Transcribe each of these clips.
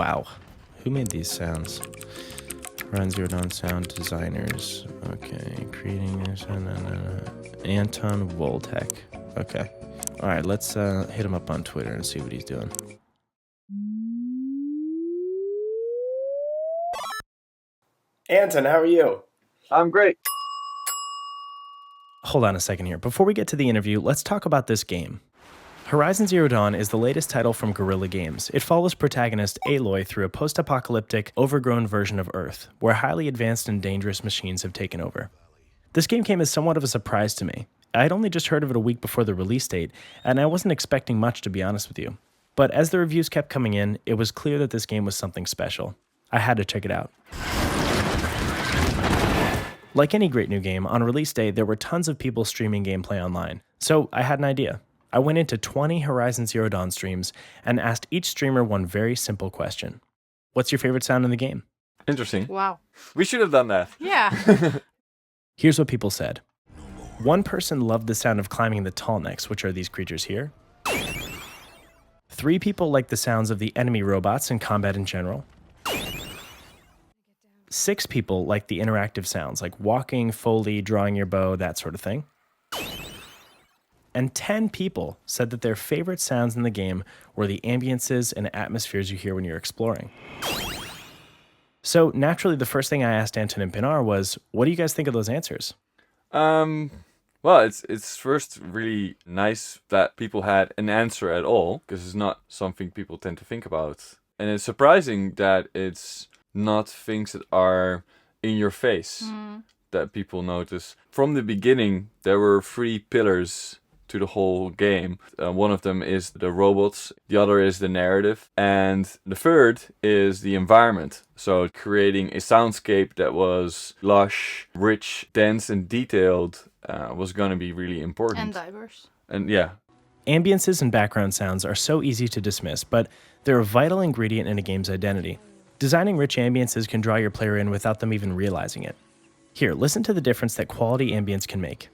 Wow. Who made these sounds? Run Zero Dawn sound designers. Okay, creating this. Anton Voltek. Okay. All right, let's hit him up on Twitter and see what he's doing. Anton, how are you? I'm great. Hold on a second here. Before we get to the interview, let's talk about this game. Horizon Zero Dawn is the latest title from Guerilla Games. It follows protagonist Aloy through a post-apocalyptic, overgrown version of Earth, where highly advanced and dangerous machines have taken over. This game came as somewhat of a surprise to me. I'd only just heard of it a week before the release date, and I wasn't expecting much, to be honest with you. But as the reviews kept coming in, it was clear that this game was something special. I had to check it out. Like any great new game, on release day, there were tons of people streaming gameplay online. So I had an idea. I went into 20 Horizon Zero Dawn streams and asked each streamer one very simple question. What's your favorite sound in the game? Interesting. Wow. We should have done that. Yeah. Here's what people said. One person loved the sound of climbing the tall necks, which are these creatures here. 3 people liked the sounds of the enemy robots and combat in general. 6 people liked the interactive sounds, like walking, foley, drawing your bow, that sort of thing. And 10 people said that their favorite sounds in the game were the ambiances and atmospheres you hear when you're exploring. So naturally, the first thing I asked Anton and Pinar was, what do you guys think of those answers? Well, it's first really nice that people had an answer at all, because it's not something people tend to think about. And it's surprising that it's not things that are in your face that people notice. From the beginning, there were 3 pillars to the whole game. One of them is the robots, the other is the narrative, and the third is the environment. So creating a soundscape that was lush, rich, dense, and detailed was going to be really important. And diverse. And yeah. Ambiances and background sounds are so easy to dismiss, but they're a vital ingredient in a game's identity. Designing rich ambiances can draw your player in without them even realizing it. Here, listen to the difference that quality ambience can make.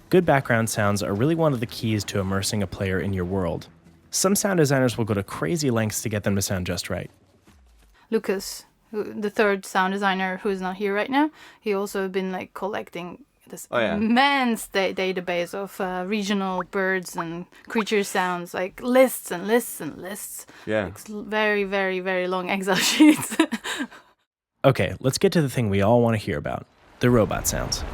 Good background sounds are really one of the keys to immersing a player in your world. Some sound designers will go to crazy lengths to get them to sound just right. Lucas, the third sound designer who is not here right now, he also been like collecting this immense database of regional birds and creature sounds, like lists and lists and lists. Yeah. Like very, very, very long Excel sheets. Okay, let's get to the thing we all want to hear about, the robot sounds.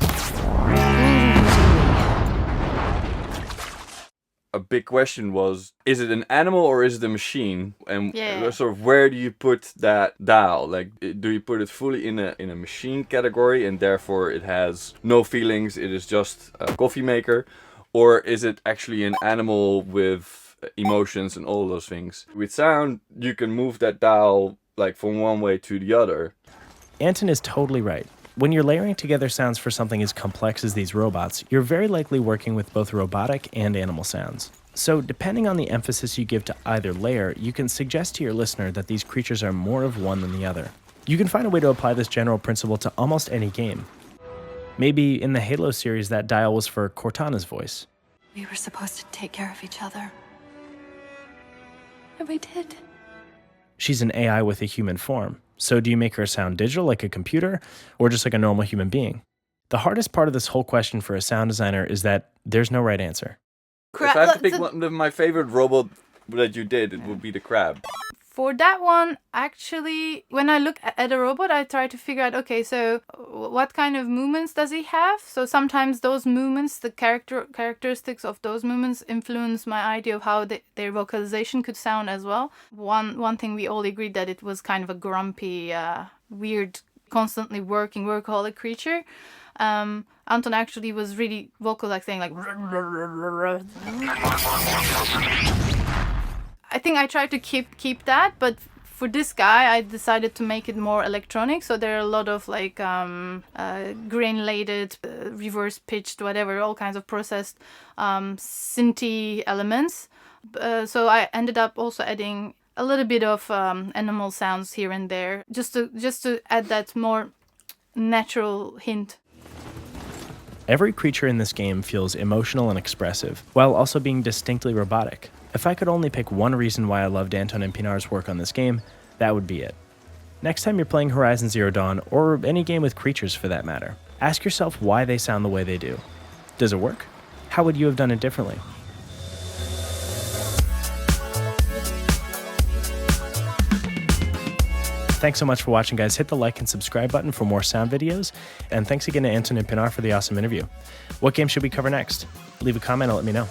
A big question was, is it an animal or is it a machine? And Yeah. sort of where do you put that dial? Like, do you put it fully in a machine category and therefore it has no feelings, it is just a coffee maker? Or is it actually an animal with emotions and all those things? With sound, you can move that dial like from one way to the other. Anton is totally right. When you're layering together sounds for something as complex as these robots, you're very likely working with both robotic and animal sounds. So depending on the emphasis you give to either layer, you can suggest to your listener that these creatures are more of one than the other. You can find a way to apply this general principle to almost any game. Maybe in the Halo series, that dial was for Cortana's voice. We were supposed to take care of each other. And we did. She's an AI with a human form. So do you make her sound digital like a computer, or just like a normal human being? The hardest part of this whole question for a sound designer is that there's no right answer. If I have to pick one of my favorite robot that you did, it would be the crab. For that one, actually, when I look at a robot, I try to figure out, okay, so what kind of movements does he have? So sometimes those movements, the characteristics of those movements influence my idea of how their vocalization could sound as well. One thing we all agreed that it was kind of a grumpy, weird, constantly working workaholic creature. Anton actually was really vocal, like saying like... I think I tried to keep that, but for this guy, I decided to make it more electronic. So there are a lot of like granulated, reverse pitched, whatever, all kinds of processed synthy elements. So I ended up also adding a little bit of animal sounds here and there, just to add that more natural hint. Every creature in this game feels emotional and expressive, while also being distinctly robotic. If I could only pick one reason why I loved Anton and Pinar's work on this game, that would be it. Next time you're playing Horizon Zero Dawn, or any game with creatures for that matter, ask yourself why they sound the way they do. Does it work? How would you have done it differently? Thanks so much for watching, guys. Hit the like and subscribe button for more sound videos. And thanks again to Anton and Pinar for the awesome interview. What game should we cover next? Leave a comment and let me know.